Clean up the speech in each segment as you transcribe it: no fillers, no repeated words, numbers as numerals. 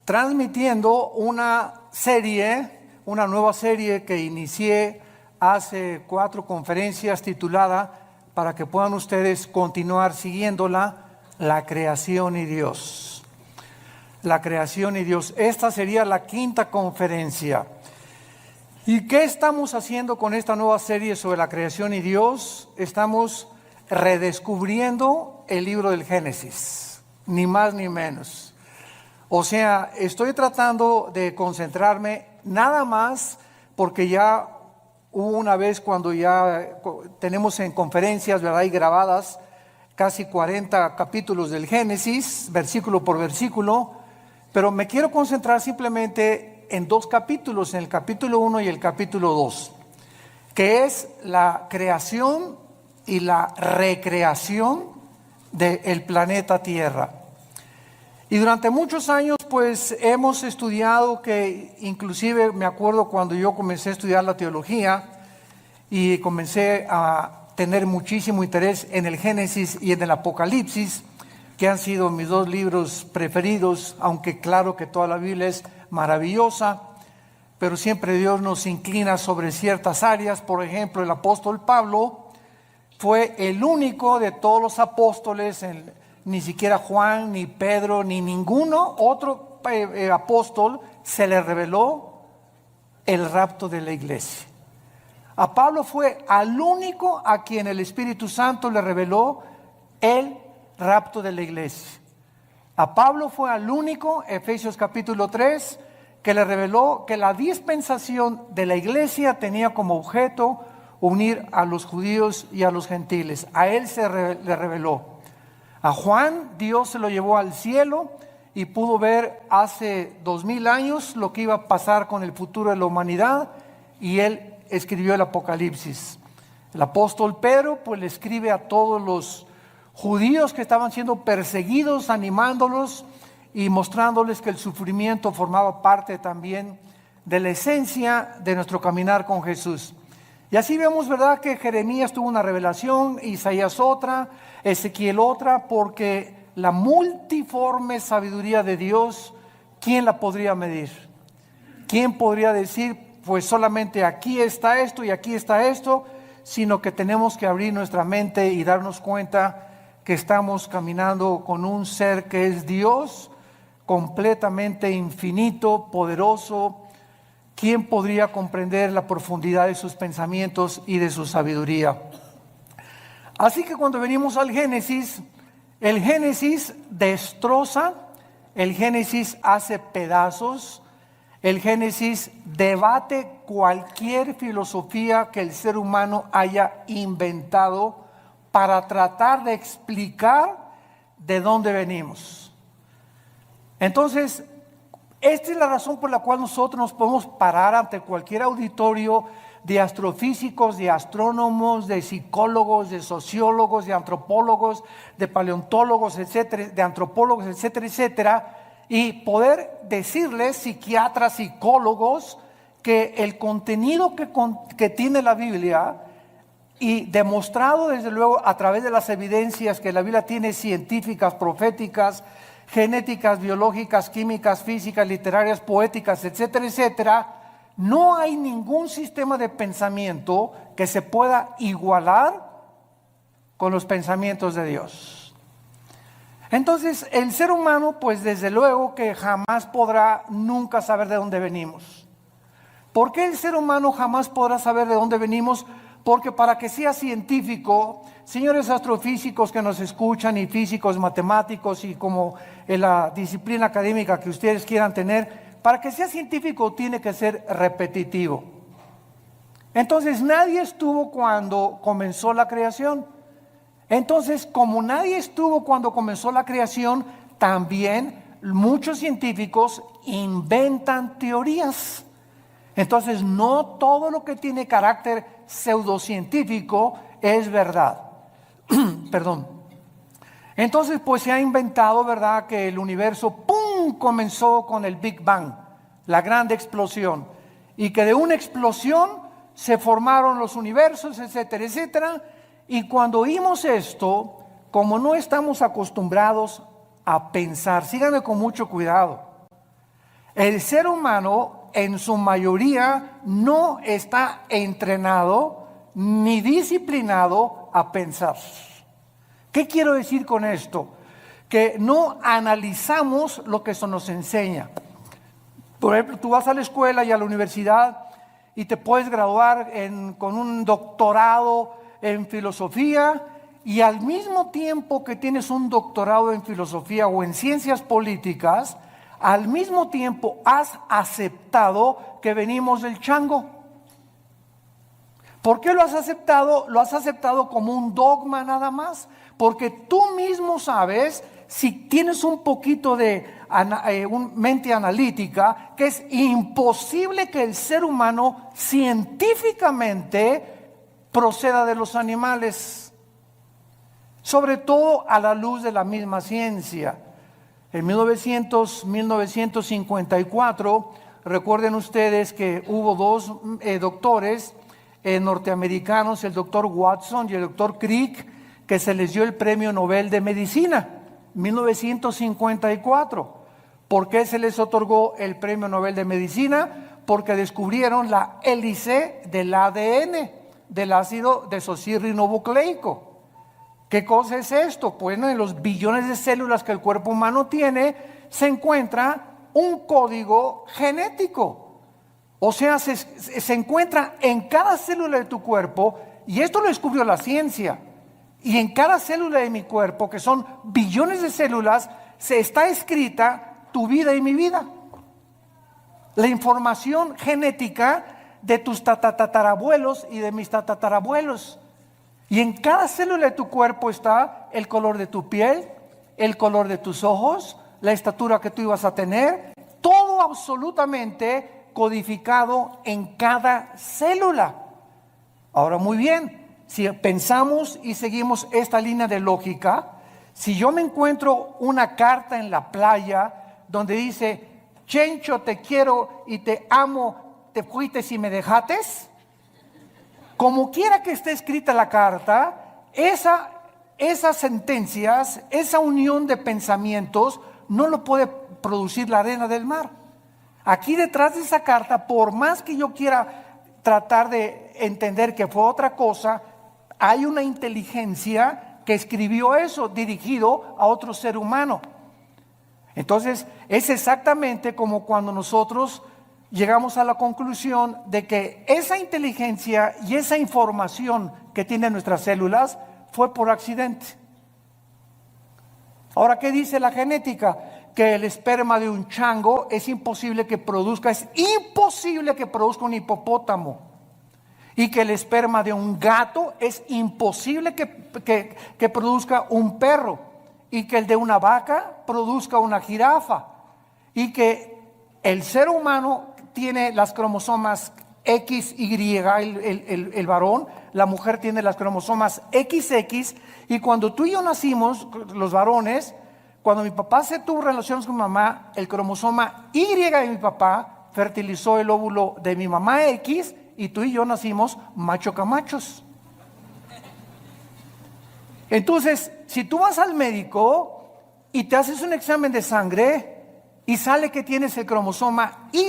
transmitiendo una nueva serie que inicié hace 4 conferencias titulada, para que puedan ustedes continuar siguiéndola, La creación y Dios. La creación y Dios. Esta sería la 5ª conferencia. ¿Y qué estamos haciendo con esta nueva serie sobre la creación y Dios? Estamos redescubriendo el libro del Génesis, ni más ni menos. O sea, estoy tratando de concentrarme nada más porque ya hubo una vez cuando ya tenemos en conferencias, ¿verdad?, y grabadas casi 40 capítulos del Génesis, versículo por versículo, pero me quiero concentrar simplemente en 2 capítulos, en el capítulo 1 y el capítulo 2, que es la creación y la recreación del planeta Tierra. Y durante muchos años pues hemos estudiado, que inclusive me acuerdo cuando yo comencé a estudiar la teología y comencé a tener muchísimo interés en el Génesis y en el Apocalipsis, que han sido mis 2 libros preferidos, aunque claro que toda la Biblia es maravillosa, pero siempre Dios nos inclina sobre ciertas áreas. Por ejemplo, el apóstol Pablo fue el único de todos los apóstoles, ni siquiera Juan, ni Pedro, ni ninguno otro apóstol se le reveló el rapto de la iglesia. A Pablo fue al único a quien el Espíritu Santo le reveló el rapto de la iglesia. A Pablo fue al único, Efesios capítulo 3, que le reveló que la dispensación de la iglesia tenía como objeto unir a los judíos y a los gentiles. A él le reveló. A Juan Dios se lo llevó al cielo y pudo ver hace 2000 años lo que iba a pasar con el futuro de la humanidad, y él escribió el Apocalipsis. El apóstol Pedro pues le escribe a todos los judíos que estaban siendo perseguidos, animándolos y mostrándoles que el sufrimiento formaba parte también de la esencia de nuestro caminar con Jesús. Y así vemos, ¿verdad?, que Jeremías tuvo una revelación, Isaías otra, Ezequiel otra, porque la multiforme sabiduría de Dios, ¿quién la podría medir? ¿Quién podría decir, pues solamente aquí está esto y aquí está esto? Sino que tenemos que abrir nuestra mente y darnos cuenta que estamos caminando con un ser que es Dios, completamente infinito, poderoso. ¿Quién podría comprender la profundidad de sus pensamientos y de su sabiduría? Así que cuando venimos al Génesis, el Génesis destroza, el Génesis hace pedazos, el Génesis debate cualquier filosofía que el ser humano haya inventado para tratar de explicar de dónde venimos. Entonces, esta es la razón por la cual nosotros nos podemos parar ante cualquier auditorio de astrofísicos, de astrónomos, de psicólogos, de sociólogos, de antropólogos, de paleontólogos, etcétera, de antropólogos, etcétera, etcétera, y poder decirles, psiquiatras, psicólogos, que el contenido que tiene la Biblia, y demostrado desde luego a través de las evidencias que la Biblia tiene, científicas, proféticas, genéticas, biológicas, químicas, físicas, literarias, poéticas, etcétera, etcétera, no hay ningún sistema de pensamiento que se pueda igualar con los pensamientos de Dios. Entonces, el ser humano, pues desde luego que jamás podrá nunca saber de dónde venimos. ¿Por qué el ser humano jamás podrá saber de dónde venimos? Porque para que sea científico, señores astrofísicos que nos escuchan, y físicos, matemáticos, y como en la disciplina académica que ustedes quieran tener, para que sea científico tiene que ser repetitivo. Entonces nadie estuvo cuando comenzó la creación. Entonces, como nadie estuvo cuando comenzó la creación, también muchos científicos inventan teorías. Entonces, no todo lo que tiene carácter pseudocientífico es verdad. Perdón. Entonces, pues se ha inventado, ¿verdad?, que el universo, ¡pum!, comenzó con el Big Bang, la gran explosión, y que de una explosión se formaron los universos, etcétera, etcétera. Y cuando oímos esto, como no estamos acostumbrados a pensar, síganme con mucho cuidado, El ser humano en su mayoría no está entrenado ni disciplinado a pensar. ¿Qué quiero decir con esto? Que no analizamos lo que eso nos enseña. Por ejemplo, tú vas a la escuela y a la universidad y te puedes graduar con un doctorado en filosofía, y al mismo tiempo que tienes un doctorado en filosofía o en ciencias políticas, al mismo tiempo has aceptado que venimos del chango. ¿Por qué lo has aceptado? Lo has aceptado como un dogma nada más, porque tú mismo sabes, si tienes un poquito de mente analítica, que es imposible que el ser humano científicamente proceda de los animales, sobre todo a la luz de la misma ciencia. En 1954, recuerden ustedes que hubo dos doctores norteamericanos, el doctor Watson y el doctor Crick, que se les dio el premio Nobel de Medicina, 1954. ¿Por qué se les otorgó el premio Nobel de Medicina? Porque descubrieron la hélice del ADN, del ácido desoxirribonucleico. ¿Qué cosa es esto? Bueno, en los billones de células que el cuerpo humano tiene, se encuentra un código genético. O sea, se encuentra en cada célula de tu cuerpo, y esto lo descubrió la ciencia. Y en cada célula de mi cuerpo, que son billones de células, se está escrita tu vida y mi vida. La información genética de tus tatarabuelos y de mis tatarabuelos. Y en cada célula de tu cuerpo está el color de tu piel, el color de tus ojos, la estatura que tú ibas a tener, todo absolutamente codificado en cada célula. Ahora, muy bien, si pensamos y seguimos esta línea de lógica, si yo me encuentro una carta en la playa donde dice: Chencho, te quiero y te amo, te fuiste y me dejates, como quiera que esté escrita la carta, esas sentencias, esa unión de pensamientos no lo puede producir la arena del mar. Aquí detrás de esa carta, por más que yo quiera tratar de entender que fue otra cosa, hay una inteligencia que escribió eso dirigido a otro ser humano. Entonces es exactamente como cuando nosotros llegamos a la conclusión de que esa inteligencia y esa información que tienen nuestras células fue por accidente. Ahora, ¿qué dice la genética? Que el esperma de un chango es imposible que produzca un hipopótamo. Y que el esperma de un gato es imposible que produzca un perro. Y que el de una vaca produzca una jirafa. Y que el ser humano tiene las cromosomas XY, el varón, la mujer tiene las cromosomas XX, y cuando tú y yo nacimos, los varones, cuando mi papá se tuvo relaciones con mi mamá, el cromosoma Y de mi papá fertilizó el óvulo de mi mamá X, y tú y yo nacimos macho camachos. Entonces, si tú vas al médico y te haces un examen de sangre y sale que tienes el cromosoma Y,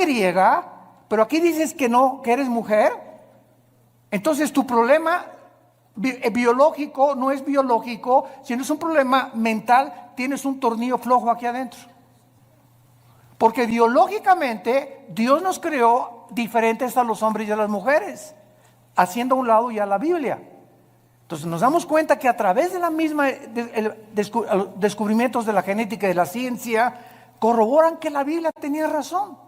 pero aquí dices que no, que eres mujer, entonces tu problema biológico no es biológico, sino es un problema mental. Tienes un tornillo flojo aquí adentro. Porque biológicamente Dios nos creó diferentes a los hombres y a las mujeres, haciendo a un lado ya la Biblia. Entonces nos damos cuenta que a través de la misma descubrimientos de la genética y de la ciencia, corroboran que la Biblia tenía razón,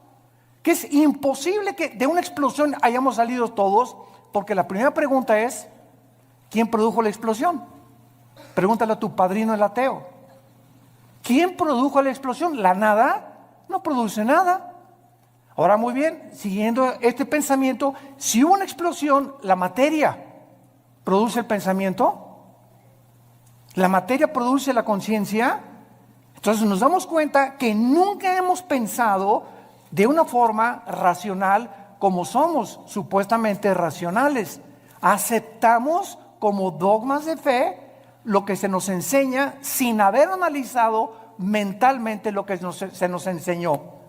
que es imposible que de una explosión hayamos salido todos, porque la primera pregunta es: ¿quién produjo la explosión? Pregúntale a tu padrino el ateo. ¿Quién produjo la explosión? ¿La nada? No produce nada. Ahora, muy bien, siguiendo este pensamiento, si hubo una explosión, la materia produce el pensamiento, la materia produce la conciencia. Entonces nos damos cuenta que nunca hemos pensado de una forma racional como somos supuestamente racionales. Aceptamos como dogmas de fe lo que se nos enseña sin haber analizado mentalmente lo que se nos enseñó.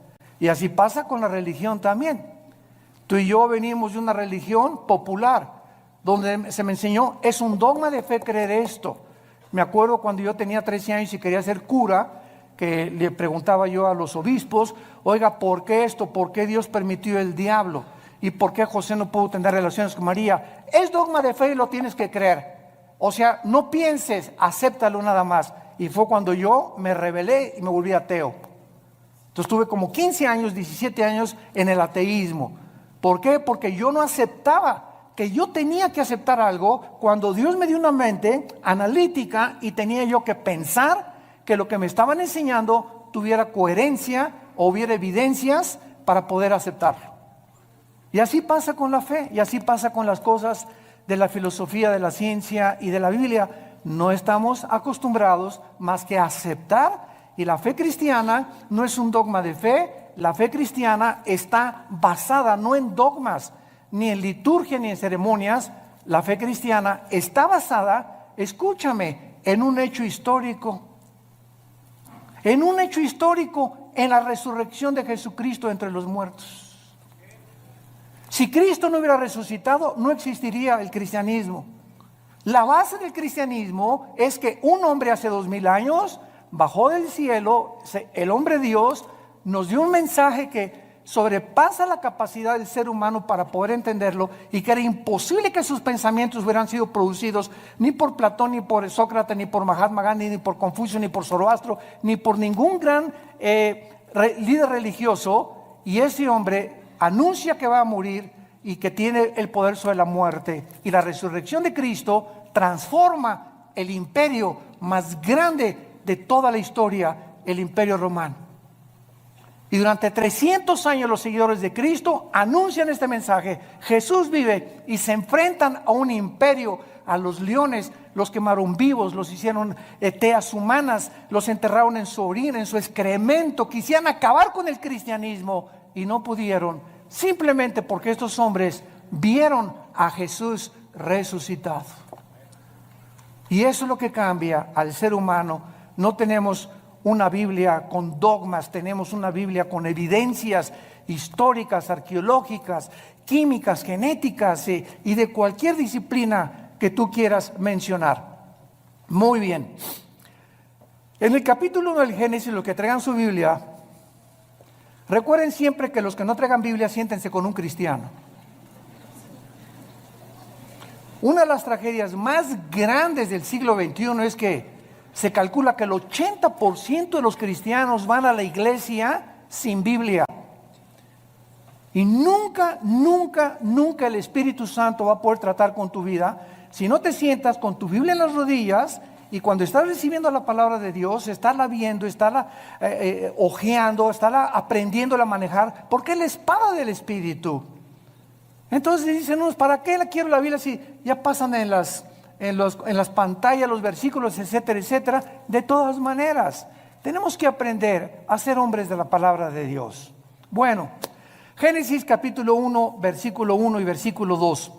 Y así pasa con la religión también. Tú y yo venimos de una religión popular, donde se me enseñó, es un dogma de fe creer esto. Me acuerdo cuando yo tenía 13 años y quería ser cura, que le preguntaba yo a los obispos, oiga, ¿por qué esto? ¿Por qué Dios permitió el diablo? ¿Y por qué José no pudo tener relaciones con María? Es dogma de fe y lo tienes que creer. O sea, no pienses, acéptalo nada más. Y fue cuando yo me rebelé y me volví ateo. Entonces tuve como 15 años, 17 años en el ateísmo. ¿Por qué? Porque yo no aceptaba que yo tenía que aceptar algo cuando Dios me dio una mente analítica y tenía yo que pensar que lo que me estaban enseñando tuviera coherencia o hubiera evidencias para poder aceptarlo. Y así pasa con la fe, y así pasa con las cosas de la filosofía, de la ciencia y de la Biblia. No estamos acostumbrados más que a aceptar, y la fe cristiana no es un dogma de fe. La fe cristiana está basada no en dogmas, ni en liturgia, ni en ceremonias. La fe cristiana está basada, escúchame, en un hecho histórico. En un hecho histórico, en la resurrección de Jesucristo entre los muertos. Si Cristo no hubiera resucitado, no existiría el cristianismo. La base del cristianismo es que un hombre hace 2000 años bajó del cielo, el hombre Dios, nos dio un mensaje que sobrepasa la capacidad del ser humano para poder entenderlo, y que era imposible que sus pensamientos hubieran sido producidos ni por Platón, ni por Sócrates, ni por Mahatma Gandhi, ni por Confucio, ni por Zoroastro, ni por ningún gran líder religioso. Y ese hombre anuncia que va a morir y que tiene el poder sobre la muerte, y la resurrección de Cristo transforma el imperio más grande de toda la historia, el imperio romano. Y durante 300 años los seguidores de Cristo anuncian este mensaje: Jesús vive, y se enfrentan a un imperio, a los leones, los quemaron vivos, los hicieron teas humanas, los enterraron en su orina, en su excremento, quisieran acabar con el cristianismo y no pudieron, simplemente porque estos hombres vieron a Jesús resucitado. Y eso es lo que cambia al ser humano. No tenemos una Biblia con dogmas, tenemos una Biblia con evidencias históricas, arqueológicas, químicas, genéticas y de cualquier disciplina que tú quieras mencionar. Muy bien. En el capítulo 1 del Génesis, los que traigan su Biblia, recuerden siempre que los que no traigan Biblia, siéntense con un cristiano. Una de las tragedias más grandes del siglo XXI es que se calcula que el 80% de los cristianos van a la iglesia sin Biblia. Y nunca el Espíritu Santo va a poder tratar con tu vida si no te sientas con tu Biblia en las rodillas, y cuando estás recibiendo la palabra de Dios, estarla viendo, estarla hojeando, estarla aprendiéndola a manejar, porque es la espada del Espíritu. Entonces dicen unos, ¿para qué quiero la Biblia si ya pasan en las pantallas los versículos, etcétera, etcétera? De todas maneras, tenemos que aprender a ser hombres de la palabra de Dios. Bueno, Génesis capítulo 1, versículo 1 y versículo 2.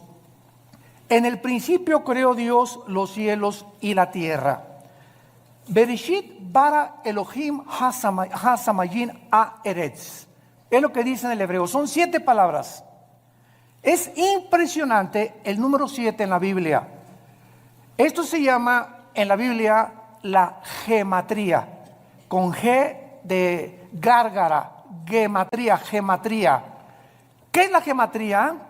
En el principio creó Dios los cielos y la tierra. Bereshit bara Elohim hasamayin haaretz. Es lo que dice en el hebreo. Son 7 palabras. Es impresionante el número 7 en la Biblia. Esto se llama en la Biblia la gematría, con G de gárgara, gematría. ¿Qué es la gematría?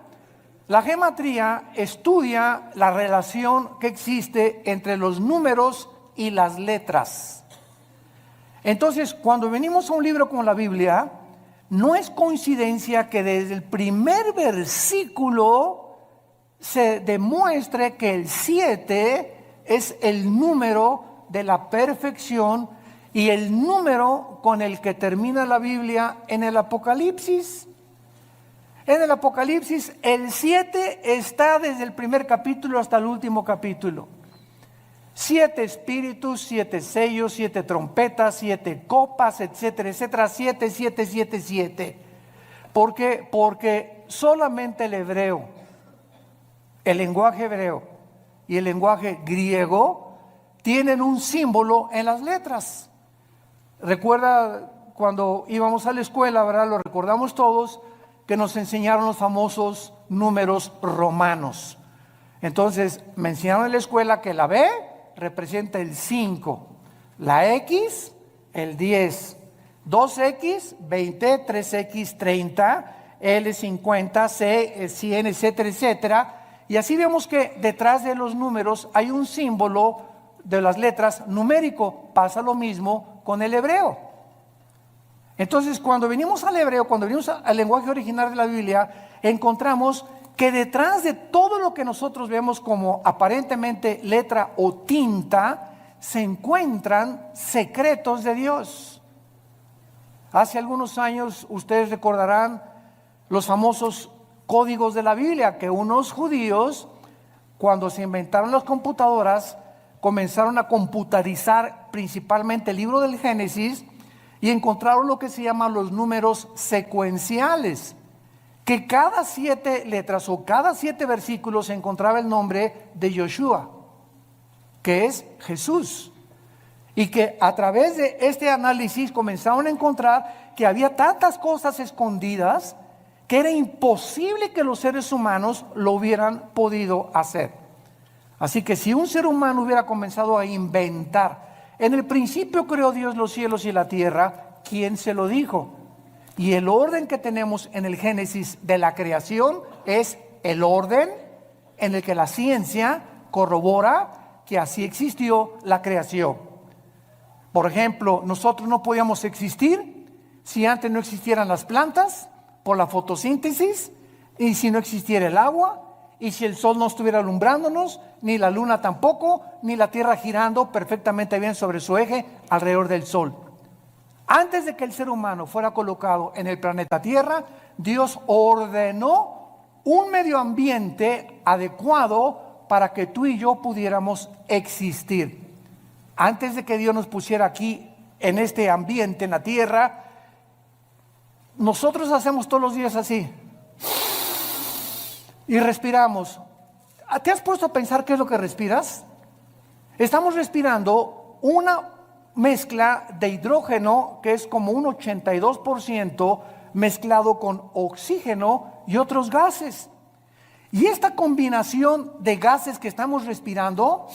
La gematría estudia la relación que existe entre los números y las letras. Entonces, cuando venimos a un libro como la Biblia, no es coincidencia que desde el primer versículo se demuestre que el 7 es el número de la perfección y el número con el que termina la Biblia en el Apocalipsis. En el Apocalipsis el 7 está desde el primer capítulo hasta el último capítulo. 7 espíritus, 7 sellos, 7 trompetas, 7 copas, etcétera, etcétera. 7, 7, 7, 7. ¿Por qué? Porque solamente el hebreo, el lenguaje hebreo y el lenguaje griego tienen un símbolo en las letras. Recuerda cuando íbamos a la escuela, ¿verdad? Lo recordamos todos, que nos enseñaron los famosos números romanos. Entonces, me enseñaron en la escuela que la B representa el 5, la X, el 10, 2X, 20, 3X, 30, L, 50, C, 100, etcétera, etcétera. Y así vemos que detrás de los números hay un símbolo de las letras numérico. Pasa lo mismo con el hebreo. Entonces, cuando venimos al hebreo, cuando venimos al lenguaje original de la Biblia, encontramos que detrás de todo lo que nosotros vemos como aparentemente letra o tinta, se encuentran secretos de Dios. Hace algunos años, ustedes recordarán los famosos códigos de la Biblia, que unos judíos, cuando se inventaron las computadoras, comenzaron a computarizar principalmente el libro del Génesis y encontraron lo que se llaman los números secuenciales, que cada 7 letras o cada 7 versículos se encontraba el nombre de Yoshua, que es Jesús. Y que a través de este análisis comenzaron a encontrar que había tantas cosas escondidas que era imposible que los seres humanos lo hubieran podido hacer. Así que si un ser humano hubiera comenzado a inventar, en el principio creó Dios los cielos y la tierra, ¿quién se lo dijo? Y el orden que tenemos en el Génesis de la creación es el orden en el que la ciencia corrobora que así existió la creación. Por ejemplo, nosotros no podíamos existir si antes no existieran las plantas por la fotosíntesis, y si no existiera el agua, y si el sol no estuviera alumbrándonos, ni la luna tampoco, ni la tierra girando perfectamente bien sobre su eje alrededor del sol. Antes de que el ser humano fuera colocado en el planeta Tierra, Dios ordenó un medio ambiente adecuado para que tú y yo pudiéramos existir. Antes de que Dios nos pusiera aquí en este ambiente, en la tierra, nosotros hacemos todos los días así y respiramos. ¿Te has puesto a pensar qué es lo que respiras? Estamos respirando una mezcla de hidrógeno que es como un 82% mezclado con oxígeno y otros gases. Y esta combinación de gases que estamos respirando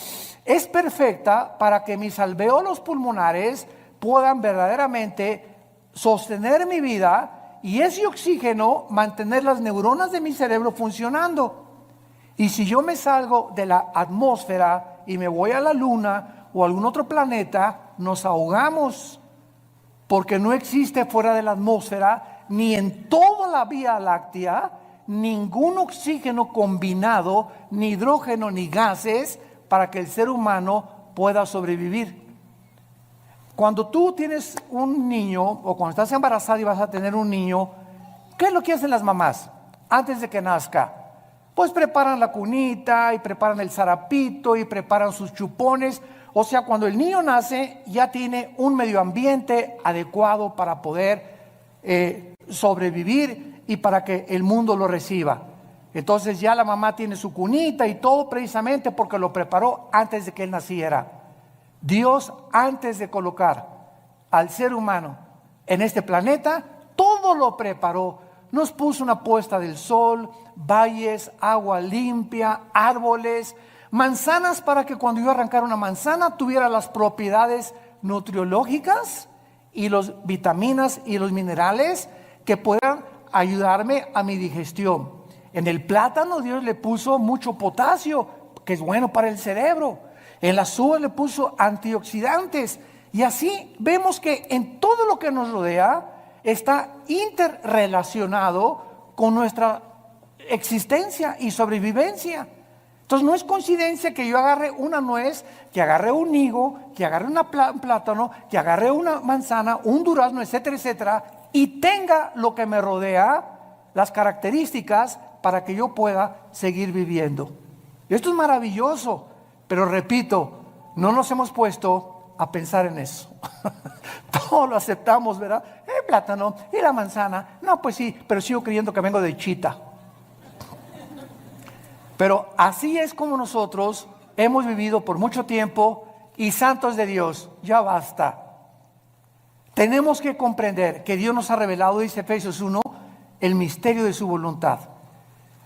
es perfecta para que mis alvéolos pulmonares puedan verdaderamente sostener mi vida y ese oxígeno mantener las neuronas de mi cerebro funcionando. Y si yo me salgo de la atmósfera y me voy a la luna o a algún otro planeta, nos ahogamos, porque no existe fuera de la atmósfera ni en toda la Vía Láctea ningún oxígeno combinado, ni hidrógeno ni gases para que el ser humano pueda sobrevivir. Cuando tú tienes un niño o cuando estás embarazada y vas a tener un niño, ¿qué es lo que hacen las mamás antes de que nazca? Pues preparan la cunita y preparan el zarapito y preparan sus chupones. O sea, cuando el niño nace ya tiene un medio ambiente adecuado para poder sobrevivir y para que el mundo lo reciba. Entonces ya la mamá tiene su cunita y todo precisamente porque lo preparó antes de que él naciera. Dios, antes de colocar al ser humano en este planeta, todo lo preparó. Nos puso una puesta del sol, valles, agua limpia, árboles, manzanas para que cuando yo arrancara una manzana tuviera las propiedades nutriológicas y las vitaminas y los minerales que puedan ayudarme a mi digestión. En el plátano Dios le puso mucho potasio, que es bueno para el cerebro. En las uvas le puso antioxidantes. Y así vemos que en todo lo que nos rodea está interrelacionado con nuestra existencia y sobrevivencia. Entonces no es coincidencia que yo agarre una nuez, que agarre un higo, que agarre un plátano, que agarre una manzana, un durazno, etcétera, etcétera, y tenga lo que me rodea, las características para que yo pueda seguir viviendo. Esto es maravilloso, pero repito, no nos hemos puesto a pensar en eso. Todo lo aceptamos, ¿verdad? El plátano y la manzana. No, pues sí, pero sigo creyendo que vengo de Chita. Pero así es como nosotros hemos vivido por mucho tiempo y santos de Dios, ya basta. Tenemos que comprender que Dios nos ha revelado, dice Efesios 1, el misterio de su voluntad.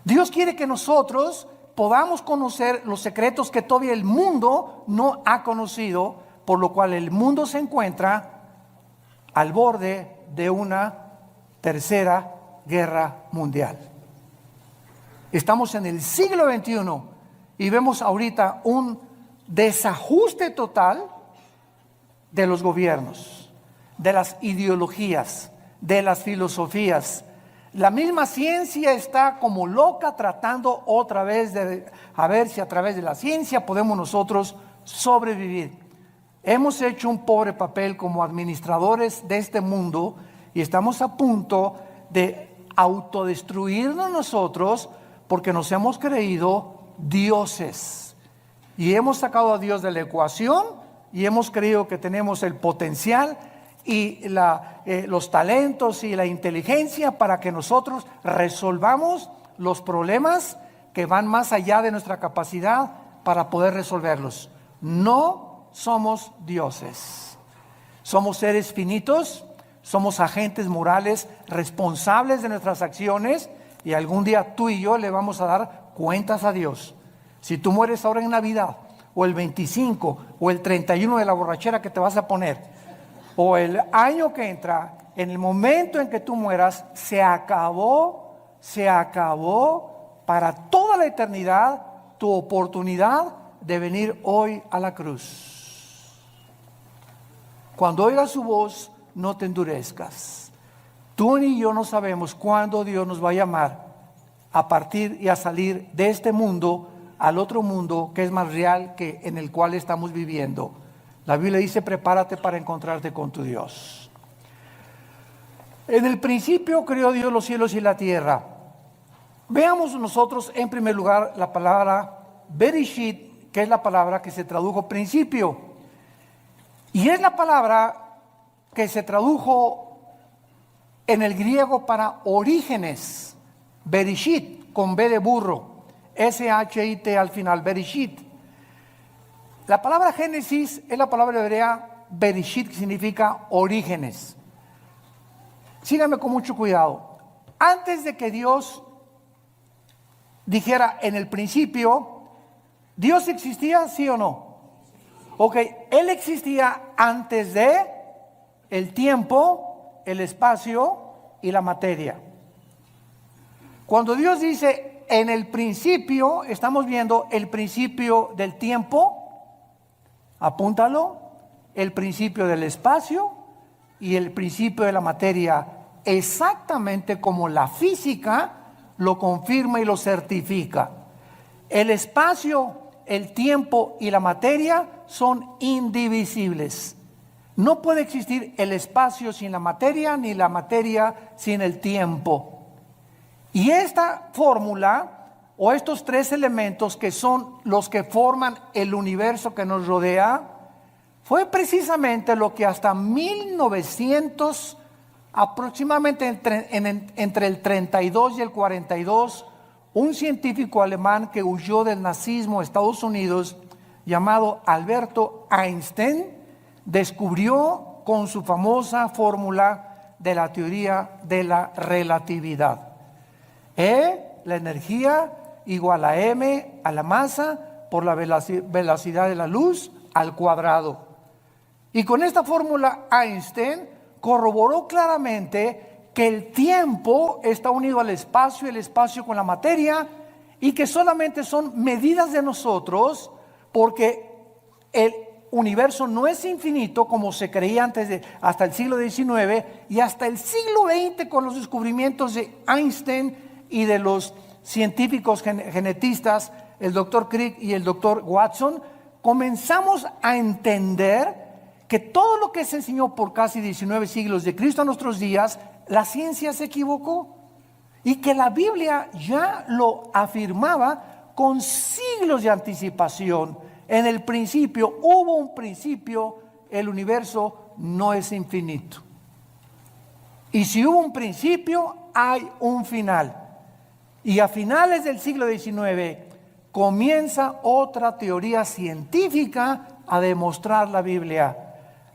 Dios quiere que nosotros podamos conocer los secretos que todavía el mundo no ha conocido, por lo cual el mundo se encuentra al borde de una tercera guerra mundial. Estamos en el siglo XXI y vemos ahorita un desajuste total de los gobiernos, de las ideologías, de las filosofías. La misma ciencia está como loca tratando otra vez de a ver si a través de la ciencia podemos nosotros sobrevivir. Hemos hecho un pobre papel como administradores de este mundo y estamos a punto de autodestruirnos nosotros porque nos hemos creído dioses y hemos sacado a Dios de la ecuación y hemos creído que tenemos el potencial y los talentos y la inteligencia para que nosotros resolvamos los problemas que van más allá de nuestra capacidad para poder resolverlos. No somos dioses. Somos seres finitos, somos agentes morales responsables de nuestras acciones y algún día tú y yo le vamos a dar cuentas a Dios. Si tú mueres ahora en Navidad o el 25 o el 31 de la borrachera que te vas a poner, o el año que entra, en el momento en que tú mueras, se acabó para toda la eternidad tu oportunidad de venir hoy a la cruz. Cuando oigas su voz, no te endurezcas. Tú ni yo no sabemos cuándo Dios nos va a llamar a partir y a salir de este mundo al otro mundo que es más real que en el cual estamos viviendo. La Biblia dice, prepárate para encontrarte con tu Dios. En el principio creó Dios los cielos y la tierra. Veamos nosotros en primer lugar la palabra Bereshit, que es la palabra que se tradujo principio. Y es la palabra que se tradujo en el griego para orígenes. Bereshit, con B de burro. S-H-I-T al final, Bereshit. La palabra Génesis es la palabra hebrea Bereshit, que significa orígenes. Síganme con mucho cuidado. Antes de que Dios dijera en el principio, ¿Dios existía, sí o no? Ok, Él existía antes de el tiempo, el espacio y la materia. Cuando Dios dice en el principio, estamos viendo el principio del tiempo. Apúntalo, el principio del espacio y el principio de la materia, exactamente como la física lo confirma y lo certifica. El espacio, el tiempo y la materia son indivisibles. No puede existir el espacio sin la materia, ni la materia sin el tiempo. Y esta fórmula o estos tres elementos que son los que forman el universo que nos rodea, fue precisamente lo que hasta 1900, aproximadamente entre el 32 y el 42, un científico alemán que huyó del nazismo a Estados Unidos, llamado Alberto Einstein, descubrió con su famosa fórmula de la teoría de la relatividad. La energía igual a m a la masa por la velocidad de la luz al cuadrado. Y con esta fórmula Einstein corroboró claramente que el tiempo está unido al espacio y el espacio con la materia y que solamente son medidas de nosotros porque el universo no es infinito como se creía hasta el siglo XIX y hasta el siglo XX con los descubrimientos de Einstein y de los científicos genetistas, el doctor Crick y el doctor Watson, comenzamos a entender que todo lo que se enseñó por casi 19 siglos de Cristo a nuestros días, la ciencia se equivocó y que la Biblia ya lo afirmaba con siglos de anticipación. En el principio, hubo un principio, el universo no es infinito. Y si hubo un principio, hay un final. Y a finales del siglo XIX comienza otra teoría científica a demostrar la Biblia,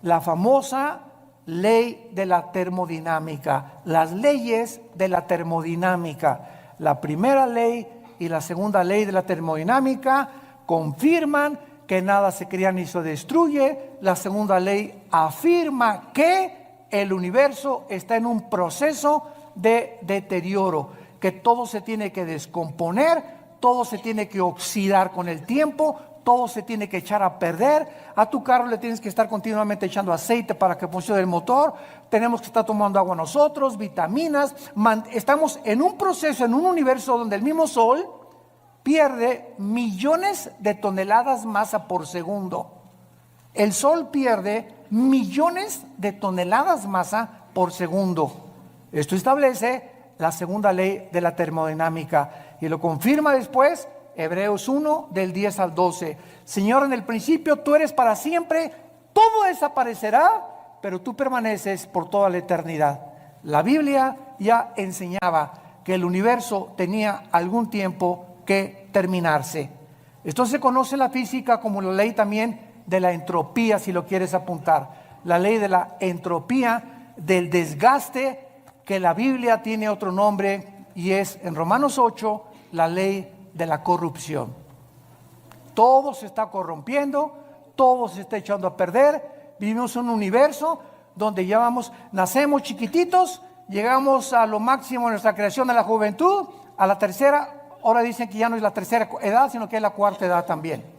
la famosa ley de la termodinámica. Las leyes de la termodinámica. La primera ley y la segunda ley de la termodinámica confirman que nada se crea ni se destruye. La segunda ley afirma que el universo está en un proceso de deterioro, que todo se tiene que descomponer, todo se tiene que oxidar con el tiempo, todo se tiene que echar a perder. A tu carro le tienes que estar continuamente echando aceite para que funcione el motor. Tenemos que estar tomando agua nosotros, vitaminas. Estamos en un proceso, en un universo donde el mismo Sol pierde millones de toneladas masa por segundo. El Sol pierde millones de toneladas masa por segundo. Esto establece la segunda ley de la termodinámica y lo confirma después Hebreos 1 del 10 al 12. Señor, en el principio tú eres para siempre, todo desaparecerá, pero tú permaneces por toda la eternidad. La Biblia ya enseñaba que el universo tenía algún tiempo que terminarse. Esto se conoce en la física como la ley también de la entropía, si lo quieres apuntar. La ley de la entropía, del desgaste, que la Biblia tiene otro nombre y es en Romanos 8 la ley de la corrupción. Todo se está corrompiendo, todo se está echando a perder. Vivimos en un universo donde nacemos chiquititos, llegamos a lo máximo de nuestra creación de la juventud, a la tercera, ahora dicen que ya no es la tercera edad, sino que es la cuarta edad también.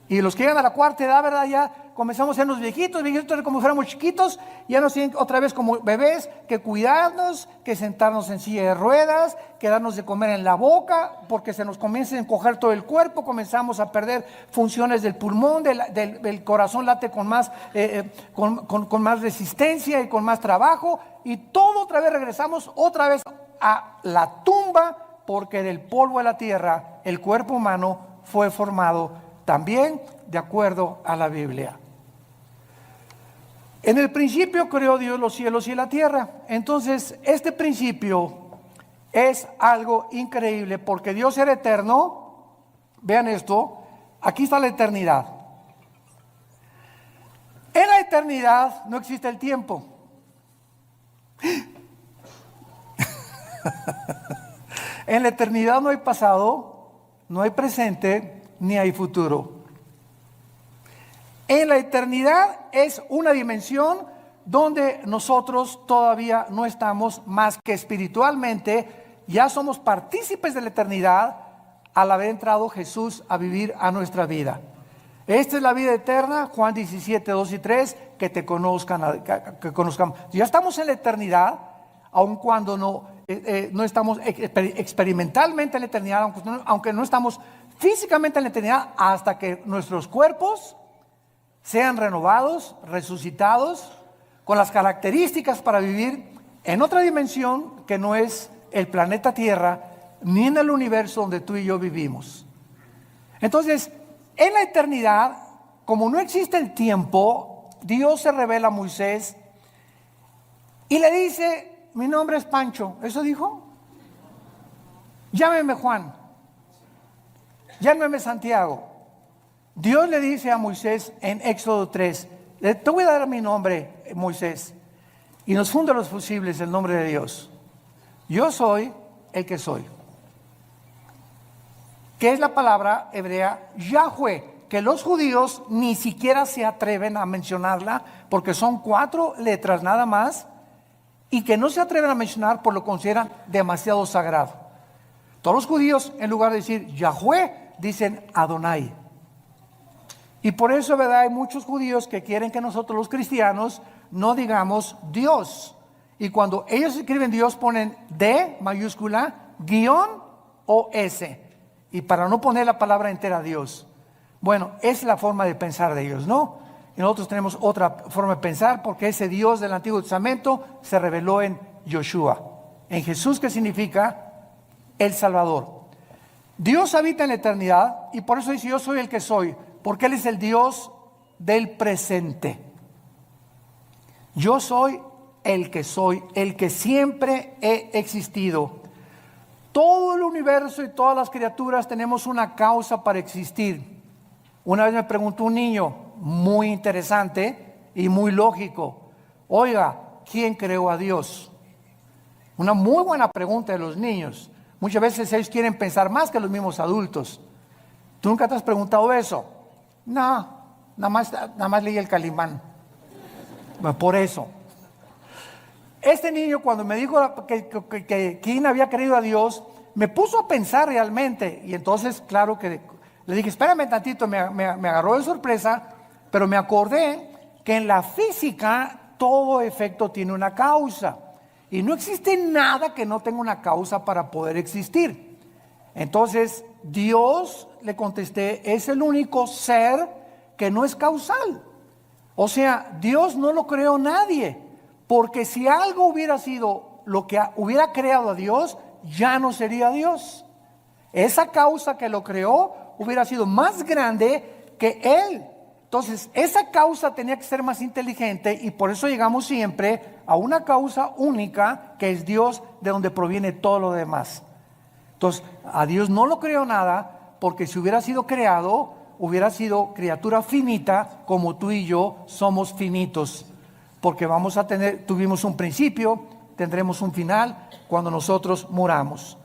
Y los que llegan a la cuarta edad, ¿verdad? Ya comenzamos a ser los viejitos como fuéramos chiquitos, ya nos tienen otra vez como bebés, que cuidarnos, que sentarnos en silla de ruedas, que darnos de comer en la boca, porque se nos comienza a encoger todo el cuerpo, comenzamos a perder funciones del pulmón, del corazón late con más, con más resistencia y con más trabajo, y todo otra vez regresamos otra vez a la tumba, porque del polvo de la tierra el cuerpo humano fue formado también de acuerdo a la Biblia. En el principio creó Dios los cielos y la tierra. Entonces, este principio es algo increíble porque Dios era eterno. Vean esto, aquí está la eternidad. En la eternidad no existe el tiempo. En la eternidad no hay pasado, no hay presente, ni hay futuro. En la eternidad es una dimensión donde nosotros todavía no estamos más que espiritualmente, ya somos partícipes de la eternidad al haber entrado Jesús a vivir a nuestra vida. Esta es la vida eterna, Juan 17, 2 y 3, que te conozcan, que conozcamos. Ya estamos en la eternidad, aun cuando no estamos experimentalmente en la eternidad, aunque no estamos físicamente en la eternidad, hasta que nuestros cuerpos sean renovados, resucitados, con las características para vivir en otra dimensión que no es el planeta Tierra, ni en el universo donde tú y yo vivimos. Entonces, en la eternidad, como no existe el tiempo, Dios se revela a Moisés y le dice: mi nombre es Pancho. ¿Eso dijo? Llámeme Juan. Llámeme Santiago. Dios le dice a Moisés en Éxodo 3: te voy a dar mi nombre, Moisés, y nos funda los fusibles el nombre de Dios. Yo soy el que soy, que es la palabra hebrea Yahweh, que los judíos ni siquiera se atreven a mencionarla porque son 4 letras nada más, y que no se atreven a mencionar por lo que consideran demasiado sagrado. Todos los judíos, en lugar de decir Yahweh, dicen Adonai. Y por eso, ¿verdad?, hay muchos judíos que quieren que nosotros los cristianos no digamos Dios. Y cuando ellos escriben Dios ponen D mayúscula, guión o S. Y para no poner la palabra entera Dios. Bueno, es la forma de pensar de ellos, ¿no? Y nosotros tenemos otra forma de pensar, porque ese Dios del Antiguo Testamento se reveló en Yoshua, en Jesús, que significa el Salvador. Dios habita en la eternidad y por eso dice: yo soy el que soy, porque Él es el Dios del presente. Yo soy el que soy, el que siempre he existido. Todo el universo y todas las criaturas tenemos una causa para existir. Una vez me preguntó un niño, muy interesante y muy lógico: Oiga, ¿quién creó a Dios? Una muy buena pregunta de los niños. Muchas veces ellos quieren pensar más que los mismos adultos. ¿Tú nunca te has preguntado eso? No, nada más leí el Calimán. Bueno, por eso. Este niño, cuando me dijo que quién había creído a Dios, me puso a pensar realmente. Y entonces, claro que le dije, espérame tantito, me agarró de sorpresa, pero me acordé que en la física todo efecto tiene una causa. Y no existe nada que no tenga una causa para poder existir. Entonces, Dios, le contesté, es el único ser que no es causal. O sea, Dios no lo creó nadie. Porque si algo hubiera sido lo que hubiera creado a Dios, ya no sería Dios. Esa causa que lo creó hubiera sido más grande que Él. Entonces, esa causa tenía que ser más inteligente y por eso llegamos siempre a una causa única que es Dios, de donde proviene todo lo demás. Entonces, a Dios no lo creó nada, porque si hubiera sido creado, hubiera sido criatura finita, como tú y yo somos finitos. Porque tuvimos un principio, tendremos un final cuando nosotros muramos.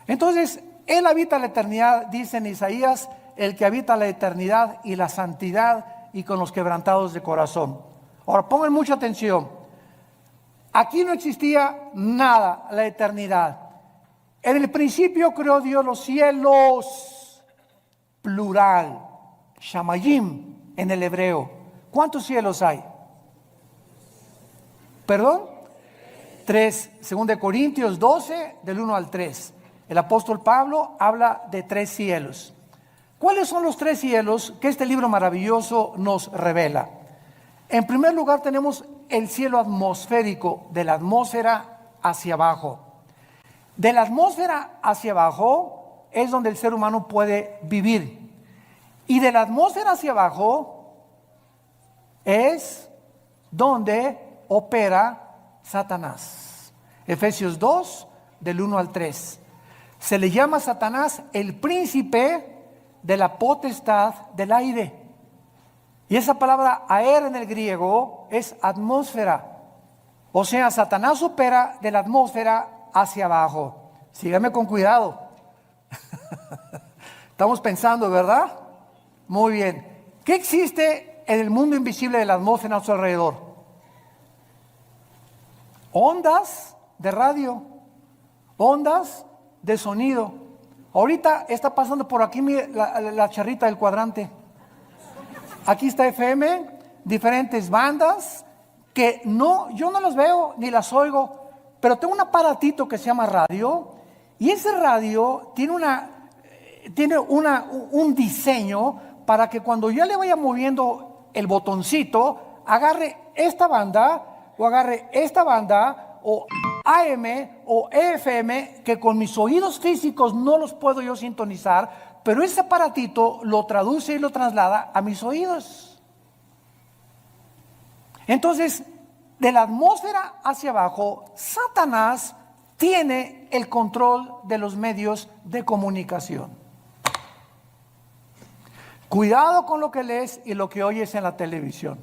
Entonces, Él habita la eternidad, dice en Isaías, el que habita la eternidad y la santidad y con los quebrantados de corazón. Ahora, pongan mucha atención. Aquí no existía nada, la eternidad. En el principio creó Dios los cielos, plural, shamayim en el hebreo. ¿Cuántos cielos hay? ¿Perdón? 3, 2 Corintios 12, del 1 al 3. El apóstol Pablo habla de 3 cielos. ¿Cuáles son los 3 cielos que este libro maravilloso nos revela? En primer lugar tenemos el cielo atmosférico, de la atmósfera hacia abajo. De la atmósfera hacia abajo es donde el ser humano puede vivir. Y de la atmósfera hacia abajo es donde opera Satanás. Efesios 2, del 1 al 3. Se le llama a Satanás el príncipe de la potestad del aire. Y esa palabra aer en el griego es atmósfera. O sea, Satanás opera de la atmósfera hacia abajo. Sígame con cuidado. Estamos pensando, ¿verdad? Muy bien. ¿Qué existe en el mundo invisible de la atmósfera a nuestro alrededor? Ondas de radio, ondas de sonido. Ahorita está pasando por aquí la charrita del cuadrante. Aquí está FM, diferentes bandas que yo no las veo ni las oigo, pero tengo un aparatito que se llama radio y ese radio tiene un diseño para que cuando yo le vaya moviendo el botoncito, agarre esta banda o agarre esta banda o AM o FM, que con mis oídos físicos no los puedo yo sintonizar, pero ese aparatito lo traduce y lo traslada a mis oídos. Entonces, de la atmósfera hacia abajo, Satanás tiene el control de los medios de comunicación. Cuidado con lo que lees y lo que oyes en la televisión.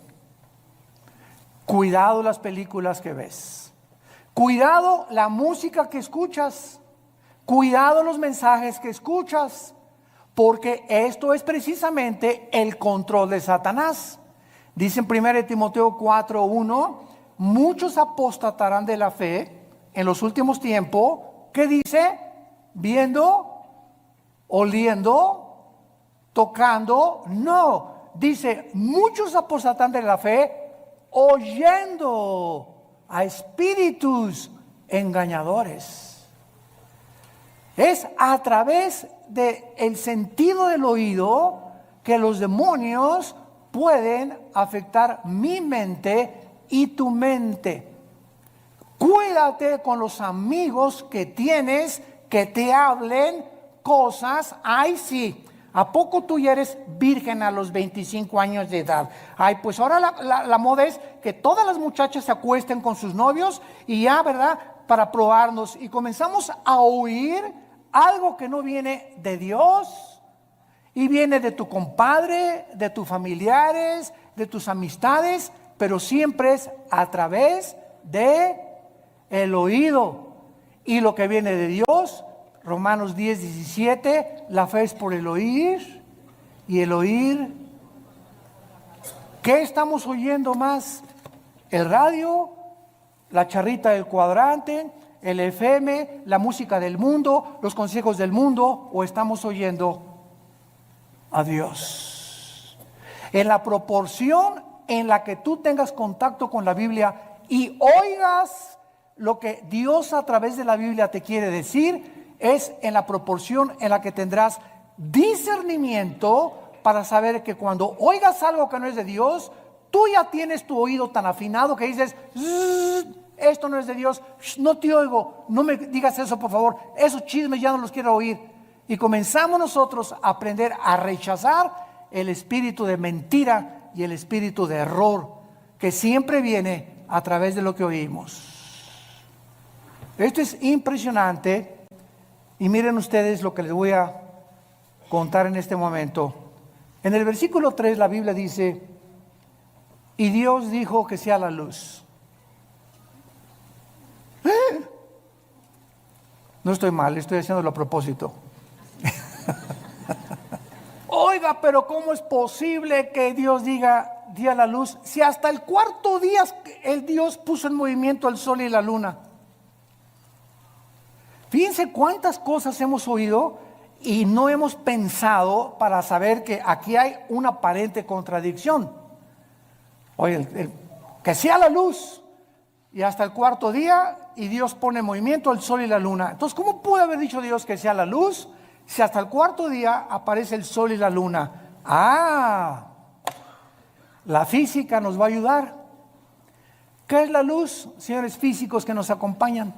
Cuidado las películas que ves. Cuidado la música que escuchas. Cuidado los mensajes que escuchas. Porque esto es precisamente el control de Satanás. Dice en 1 Timoteo 4:1, muchos apostatarán de la fe en los últimos tiempos. ¿Qué dice? Viendo, oliendo, tocando. No, dice, muchos apostatarán de la fe oyendo a espíritus engañadores. Es a través del sentido del oído que los demonios pueden afectar mi mente y tu mente. Cuídate con los amigos que tienes que te hablen cosas. Ay, sí, ¿a poco tú ya eres virgen a los 25 años de edad? Ay, pues ahora la moda es que todas las muchachas se acuesten con sus novios y ya, ¿verdad? Para probarnos. Y comenzamos a oír algo que no viene de Dios. Y viene de tu compadre, de tus familiares, de tus amistades, pero siempre es a través de el oído. Y lo que viene de Dios, Romanos 10:17, la fe es por el oír y el oír. ¿Qué estamos oyendo más? ¿El radio? ¿La charrita del cuadrante? ¿El FM? ¿La música del mundo? ¿Los consejos del mundo? ¿O estamos oyendo a Dios? En la proporción en la que tú tengas contacto con la Biblia y oigas lo que Dios a través de la Biblia te quiere decir, es en la proporción en la que tendrás discernimiento para saber que cuando oigas algo que no es de Dios, tú ya tienes tu oído tan afinado que dices, esto no es de Dios, no te oigo, no me digas eso por favor, esos chismes ya no los quiero oír. Y comenzamos nosotros a aprender a rechazar el espíritu de mentira y el espíritu de error que siempre viene a través de lo que oímos. Esto es impresionante y miren ustedes lo que les voy a contar en este momento. En el versículo 3 la Biblia dice, y Dios dijo que sea la luz. No estoy mal, estoy haciéndolo a propósito. Oiga, pero ¿cómo es posible que Dios diga día la luz si hasta el cuarto día el Dios puso en movimiento el sol y la luna? Fíjense cuántas cosas hemos oído y no hemos pensado para saber que aquí hay una aparente contradicción. Oye, que sea la luz y hasta el cuarto día y Dios pone en movimiento el sol y la luna. Entonces, ¿cómo puede haber dicho Dios que sea la luz si hasta el cuarto día aparece el sol y la luna? La física nos va a ayudar. ¿Qué es la luz, señores físicos que nos acompañan?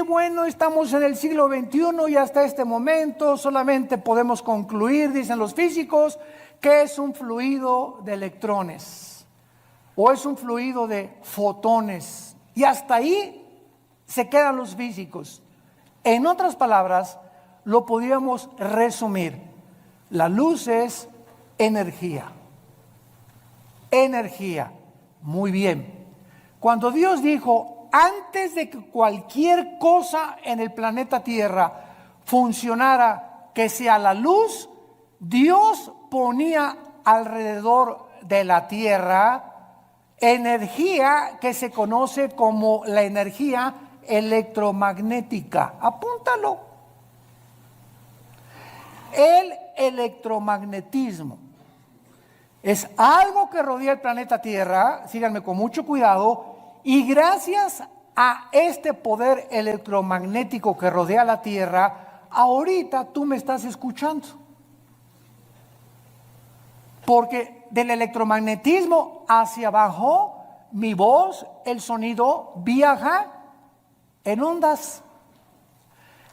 Bueno, estamos en el siglo XXI y hasta este momento solamente podemos concluir, dicen los físicos, que es un fluido de electrones o es un fluido de fotones. Y hasta ahí se quedan los físicos. En otras palabras, lo podríamos resumir. La luz es energía. Energía. Muy bien. Cuando Dios dijo, antes de que cualquier cosa en el planeta Tierra funcionara, que sea la luz, Dios ponía alrededor de la Tierra energía que se conoce como la energía electromagnética. Apúntalo. El electromagnetismo es algo que rodea el planeta Tierra, síganme con mucho cuidado, y gracias a este poder electromagnético que rodea la Tierra, ahorita tú me estás escuchando. Porque del electromagnetismo hacia abajo, mi voz, el sonido, viaja en ondas.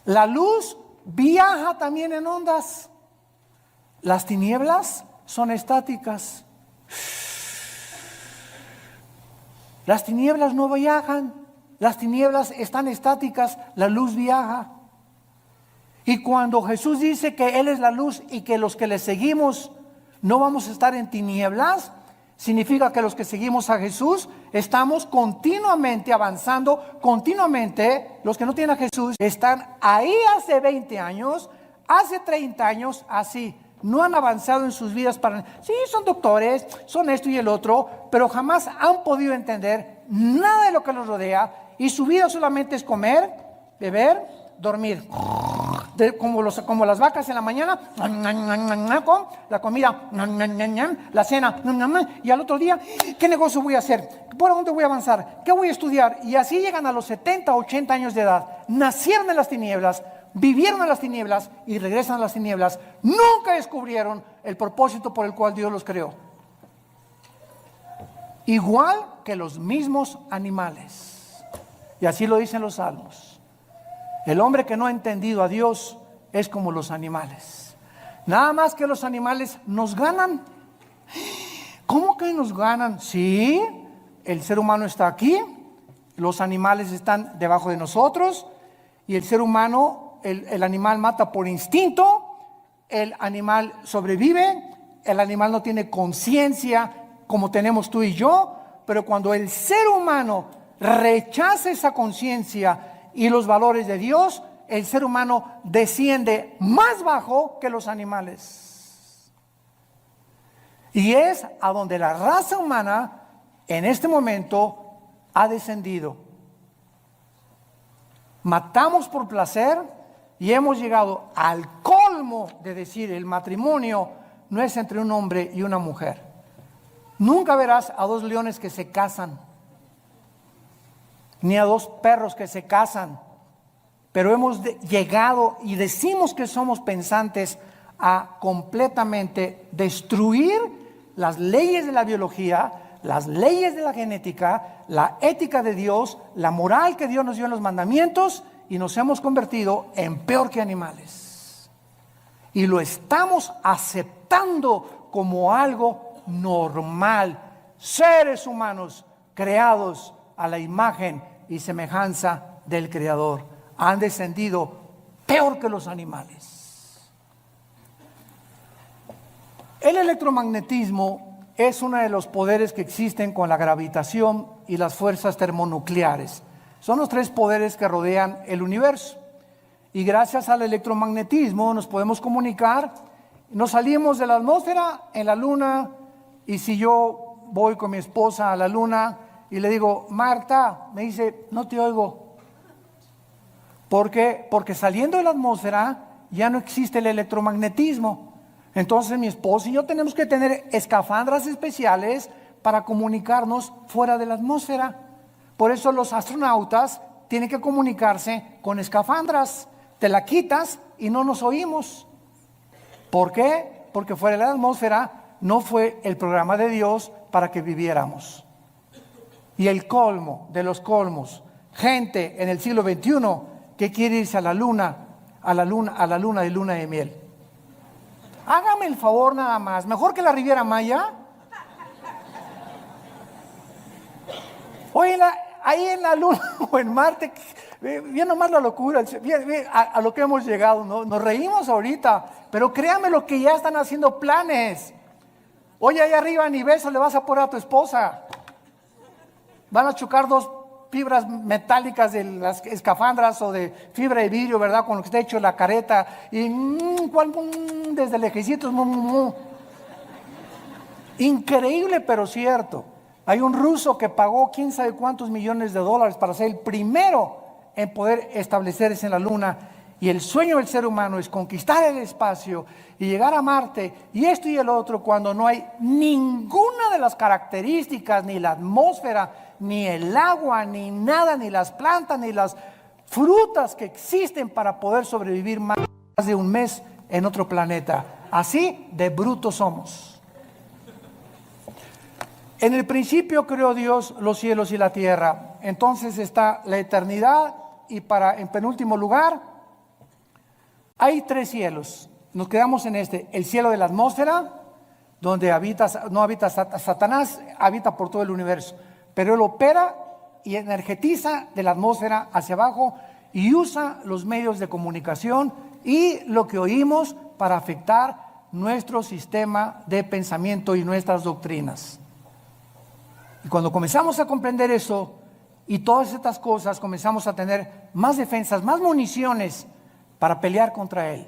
La luz viaja también en ondas. Las tinieblas son estáticas. Las tinieblas no viajan, las tinieblas están estáticas, la luz viaja. Y cuando Jesús dice que Él es la luz y que los que le seguimos no vamos a estar en tinieblas, significa que los que seguimos a Jesús estamos continuamente avanzando, continuamente. Los que no tienen a Jesús están ahí hace 20 años, hace 30 años, así. No han avanzado en sus vidas sí, son doctores, son esto y el otro, pero jamás han podido entender nada de lo que los rodea y su vida solamente es comer, beber, dormir. Como las vacas en la mañana, con la comida, la cena, y al otro día, ¿qué negocio voy a hacer? ¿Por dónde voy a avanzar? ¿Qué voy a estudiar? Y así llegan a los 70, 80 años de edad. Nacieron en las tinieblas, vivieron en las tinieblas y regresan a las tinieblas. Nunca descubrieron el propósito por el cual Dios los creó. Igual que los mismos animales. Y así lo dicen los salmos. El hombre que no ha entendido a Dios es como los animales. Nada más que los animales nos ganan. ¿Cómo que nos ganan? Sí, el ser humano está aquí, los animales están debajo de nosotros y el ser humano, el animal mata por instinto, el animal sobrevive, el animal no tiene conciencia como tenemos tú y yo, pero cuando el ser humano rechaza esa conciencia y los valores de Dios, el ser humano desciende más bajo que los animales. Y es a donde la raza humana en este momento ha descendido. Matamos por placer y hemos llegado al colmo de decir el matrimonio no es entre un hombre y una mujer. Nunca verás a dos leones que se casan, ni a dos perros que se casan, pero hemos llegado y decimos que somos pensantes a completamente destruir las leyes de la biología, las leyes de la genética, la ética de Dios, la moral que Dios nos dio en los mandamientos, y nos hemos convertido en peor que animales. Y lo estamos aceptando como algo normal. Seres humanos creados a la imagen y semejanza del Creador han descendido peor que los animales. El electromagnetismo es uno de los poderes que existen con la gravitación y las fuerzas termonucleares. Son los tres poderes que rodean el universo. Y gracias al electromagnetismo nos podemos comunicar. Nos salimos de la atmósfera en la luna, y si yo voy con mi esposa a la luna y le digo, Marta, me dice, no te oigo. ¿Por qué? Porque saliendo de la atmósfera ya no existe el electromagnetismo. Entonces mi esposa y yo tenemos que tener escafandras especiales para comunicarnos fuera de la atmósfera. Por eso los astronautas tienen que comunicarse con escafandras. Te la quitas y no nos oímos. ¿Por qué? Porque fuera de la atmósfera no fue el programa de Dios para que viviéramos. Y el colmo de los colmos, gente en el siglo XXI que quiere irse a la luna de luna de miel. Hágame el favor nada más, mejor que la Riviera Maya. Oye, ahí en la luna o en Marte, bien nomás la locura, bien, a lo que hemos llegado, ¿no? Nos reímos ahorita, pero créame lo que ya están haciendo planes. Oye, ahí arriba ni beso le vas a poner a tu esposa. Van a chocar dos fibras metálicas de las escafandras o de fibra de vidrio, ¿verdad? Con lo que está hecho la careta. Y desde lejecitos. Increíble, pero cierto. Hay un ruso que pagó quién sabe cuántos millones de dólares para ser el primero en poder establecerse en la luna. Y el sueño del ser humano es conquistar el espacio y llegar a Marte y esto y el otro, cuando no hay ninguna de las características, ni la atmósfera, ni el agua, ni nada, ni las plantas, ni las frutas que existen para poder sobrevivir más de un mes en otro planeta. Así de brutos somos. En el principio creó Dios los cielos y la tierra. Entonces está la eternidad, y en penúltimo lugar hay tres cielos. Nos quedamos en el cielo de la atmósfera, donde no habita Satanás, habita por todo el universo, pero él opera y energetiza de la atmósfera hacia abajo y usa los medios de comunicación y lo que oímos para afectar nuestro sistema de pensamiento y nuestras doctrinas. Y cuando comenzamos a comprender eso y todas estas cosas, comenzamos a tener más defensas, más municiones para pelear contra él.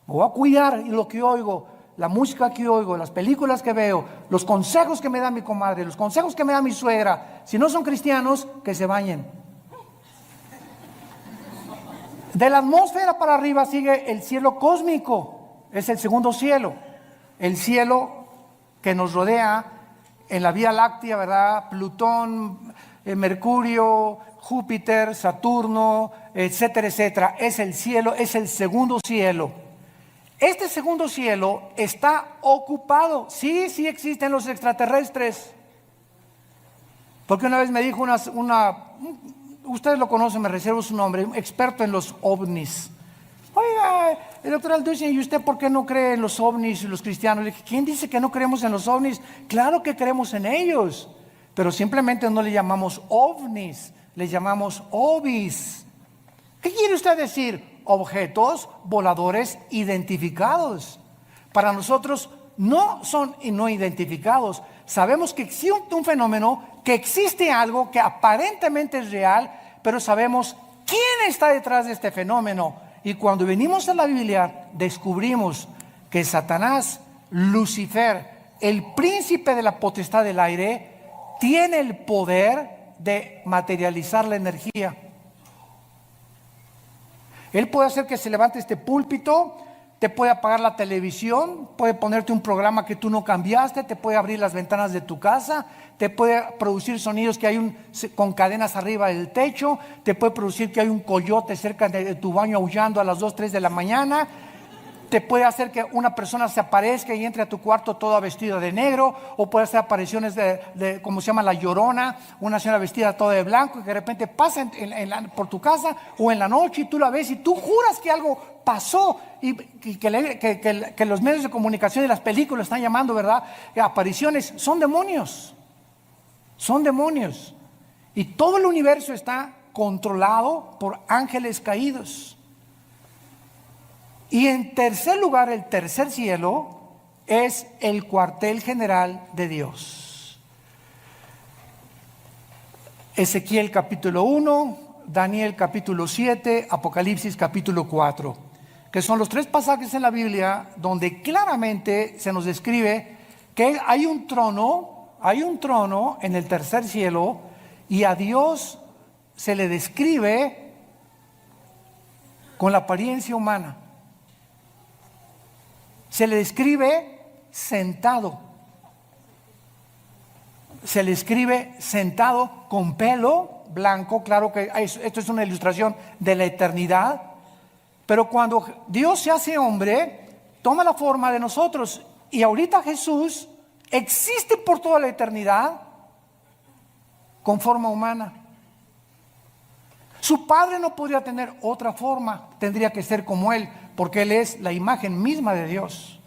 Me voy a cuidar lo que oigo, la música que oigo, las películas que veo, los consejos que me da mi comadre, los consejos que me da mi suegra. Si no son cristianos, que se bañen. De la atmósfera para arriba sigue el cielo cósmico, es el segundo cielo, el cielo que nos rodea en la Vía Láctea, ¿verdad? Plutón, Mercurio, Júpiter, Saturno, etcétera, etcétera. Es el cielo, es el segundo cielo. Este segundo cielo está ocupado. Sí existen los extraterrestres. Porque una vez me dijo ustedes lo conocen, me reservo su nombre, un experto en los ovnis. Oiga, el doctor Alducin, ¿y usted por qué no cree en los ovnis y los cristianos? Le dije, ¿quién dice que no creemos en los ovnis? Claro que creemos en ellos, pero simplemente no le llamamos ovnis, le llamamos ovis. ¿Qué quiere usted decir? Objetos voladores identificados. Para nosotros no son no identificados, Sabemos que existe un fenómeno, que existe algo que aparentemente es real, pero sabemos quién está detrás de este fenómeno. Y cuando venimos a la Biblia, descubrimos que Satanás, Lucifer, el príncipe de la potestad del aire, tiene el poder de materializar la energía. Él puede hacer que se levante este púlpito, te puede apagar la televisión, puede ponerte un programa que tú no cambiaste, te puede abrir las ventanas de tu casa, te puede producir sonidos que hay con cadenas arriba del techo, te puede producir que hay un coyote cerca de tu baño aullando a las 2, 3 de la mañana, te puede hacer que una persona se aparezca y entre a tu cuarto toda vestida de negro, o puede hacer apariciones de como se llama la Llorona, una señora vestida toda de blanco y que de repente pasa por tu casa o en la noche y tú la ves y tú juras que algo pasó y que los medios de comunicación y las películas están llamando, ¿verdad? Apariciones. Son demonios. Son demonios. Y todo el universo está controlado por ángeles caídos. Y en tercer lugar, el tercer cielo es el cuartel general de Dios. Ezequiel capítulo 1, Daniel capítulo 7, Apocalipsis capítulo 4, que son los tres pasajes en la Biblia donde claramente se nos describe que hay un trono en el tercer cielo y a Dios se le describe con la apariencia humana. Se le describe sentado. Se le escribe sentado con pelo blanco. Claro que esto es una ilustración de la eternidad. Pero cuando Dios se hace hombre, toma la forma de nosotros. Y ahorita Jesús existe por toda la eternidad con forma humana. Su Padre no podría tener otra forma, tendría que ser como Él, porque Él es la imagen misma de Dios.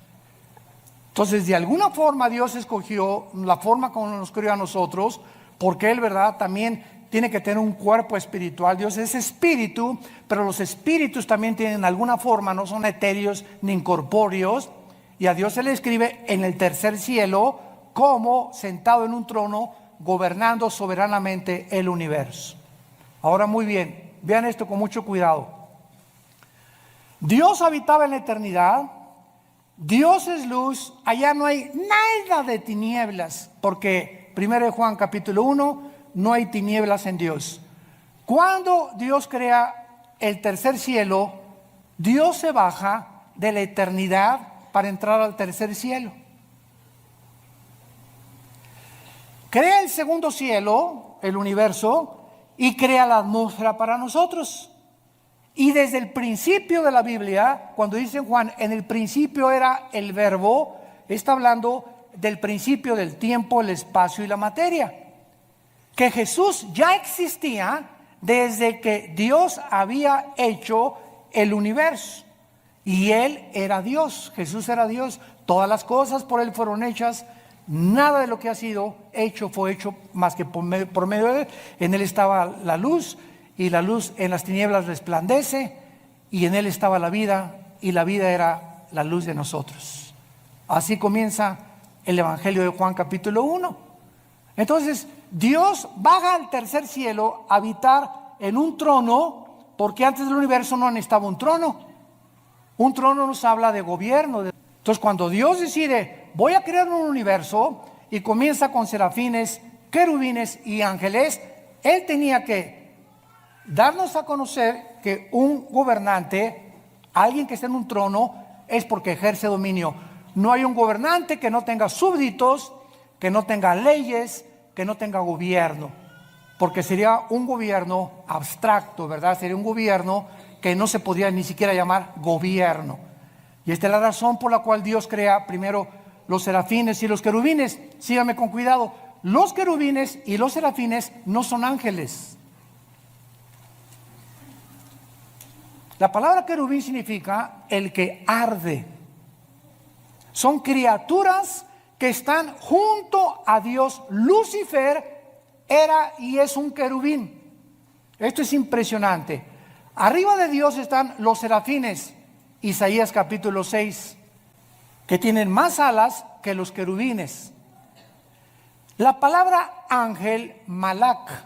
Entonces, de alguna forma Dios escogió la forma como nos creó a nosotros, porque Él, ¿verdad?, también tiene que tener un cuerpo espiritual. Dios es espíritu, pero los espíritus también tienen alguna forma, no son etéreos ni incorpóreos, y a Dios se le escribe en el tercer cielo como sentado en un trono, gobernando soberanamente el universo. Ahora muy bien, vean esto con mucho cuidado. Dios habitaba en la eternidad, Dios es luz, allá no hay nada de tinieblas, porque 1 Juan capítulo 1, no hay tinieblas en Dios. Cuando Dios crea el tercer cielo, Dios se baja de la eternidad para entrar al tercer cielo. Crea el segundo cielo, el universo, y crea la atmósfera para nosotros. Y desde el principio de la Biblia, cuando dice Juan, en el principio era el verbo, está hablando del principio del tiempo, el espacio y la materia. Que Jesús ya existía desde que Dios había hecho el universo. Y Él era Dios, Jesús era Dios. Todas las cosas por Él fueron hechas. Nada de lo que ha sido hecho fue hecho más que por medio de Él. En Él estaba la luz, y la luz en las tinieblas resplandece, y en Él estaba la vida, y la vida era la luz de nosotros. Así comienza el Evangelio de Juan capítulo 1. Entonces, Dios baja al tercer cielo a habitar en un trono, porque antes del universo no necesitaba un trono. Un trono nos habla de gobierno. Entonces, cuando Dios decide, voy a crear un universo, y comienza con serafines, querubines y ángeles, Él tenía que darnos a conocer que un gobernante, alguien que está en un trono, es porque ejerce dominio. No hay un gobernante que no tenga súbditos, que no tenga leyes, que no tenga gobierno, porque sería un gobierno abstracto, ¿verdad? Sería un gobierno que no se podría ni siquiera llamar gobierno. Y esta es la razón por la cual Dios crea primero los serafines y los querubines. Síganme con cuidado. Los querubines y los serafines no son ángeles. La palabra querubín significa el que arde. Son criaturas que están junto a Dios. Lucifer era y es un querubín. Esto es impresionante. Arriba de Dios están los serafines, Isaías capítulo 6, que tienen más alas que los querubines. La palabra ángel, malak,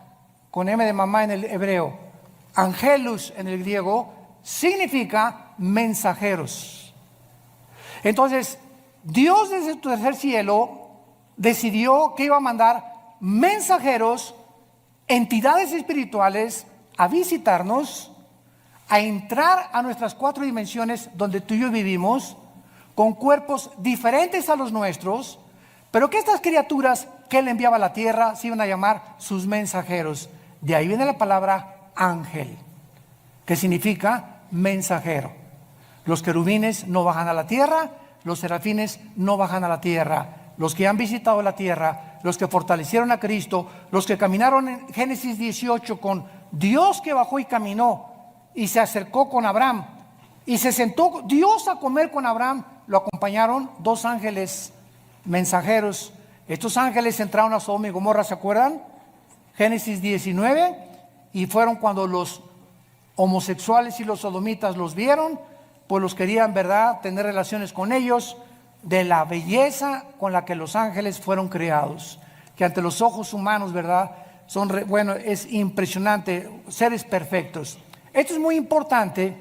con M de mamá en el hebreo, angelus en el griego, significa mensajeros. Entonces, Dios desde su tercer cielo decidió que iba a mandar mensajeros, entidades espirituales, a visitarnos, a entrar a nuestras 4 dimensiones donde tú y yo vivimos, con cuerpos diferentes a los nuestros, pero que estas criaturas que Él enviaba a la tierra se iban a llamar sus mensajeros. De ahí viene la palabra ángel, que significa mensajero. Los querubines no bajan a la tierra, los serafines no bajan a la tierra. Los que han visitado la tierra, los que fortalecieron a Cristo, los que caminaron en Génesis 18 con Dios que bajó y caminó y se acercó con Abraham y se sentó Dios a comer con Abraham, lo acompañaron 2 ángeles mensajeros. Estos ángeles entraron a Sodoma y Gomorra, ¿se acuerdan? Génesis 19, y fueron cuando los homosexuales y los sodomitas los vieron, pues los querían, ¿verdad?, tener relaciones con ellos, de la belleza con la que los ángeles fueron creados, que ante los ojos humanos, ¿verdad?, bueno, es impresionante, seres perfectos. Esto es muy importante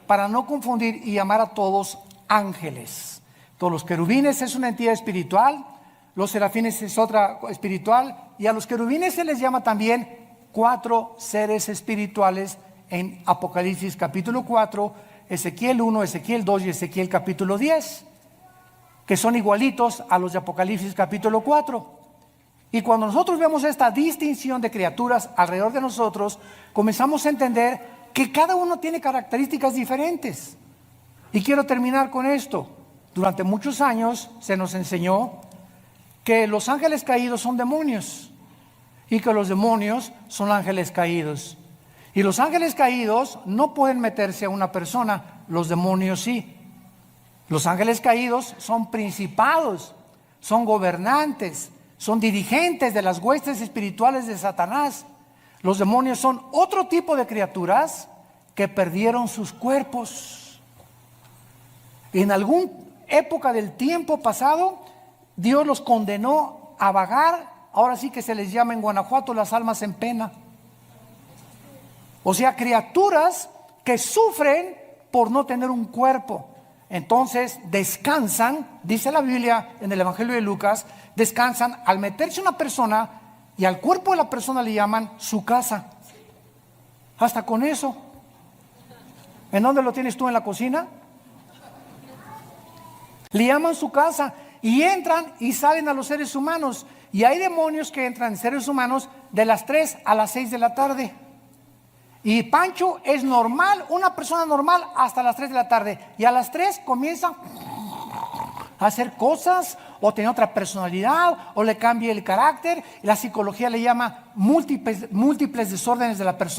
para no confundir y llamar a todos ángeles. Todos los querubines es una entidad espiritual, los serafines es otra espiritual, y a los querubines se les llama también 4 seres espirituales en Apocalipsis capítulo 4, Ezequiel 1, Ezequiel 2 y Ezequiel capítulo 10, que son igualitos a los de Apocalipsis capítulo 4. Y cuando nosotros vemos esta distinción de criaturas alrededor de nosotros, comenzamos a entender que cada uno tiene características diferentes. Y quiero terminar con esto. Durante muchos años se nos enseñó que los ángeles caídos son demonios y que los demonios son ángeles caídos. Y los ángeles caídos no pueden meterse a una persona, los demonios sí. Los ángeles caídos son principados, son gobernantes, son dirigentes de las huestes espirituales de Satanás. Los demonios son otro tipo de criaturas que perdieron sus cuerpos. En alguna época del tiempo pasado, Dios los condenó a vagar. Ahora sí que se les llama en Guanajuato las almas en pena. O sea, criaturas que sufren por no tener un cuerpo. Entonces descansan, dice la Biblia en el Evangelio de Lucas, descansan al meterse una persona y al cuerpo de la persona le llaman su casa. Hasta con eso. ¿En dónde lo tienes tú? ¿En la cocina? Le llaman su casa y entran y salen a los seres humanos. Y hay demonios que entran en seres humanos de las 3 a las 6 de la tarde. Y Pancho es normal, una persona normal hasta las 3 de la tarde. Y a las 3 comienza a hacer cosas, o tiene otra personalidad, o le cambia el carácter. La psicología le llama múltiples desórdenes de la personalidad.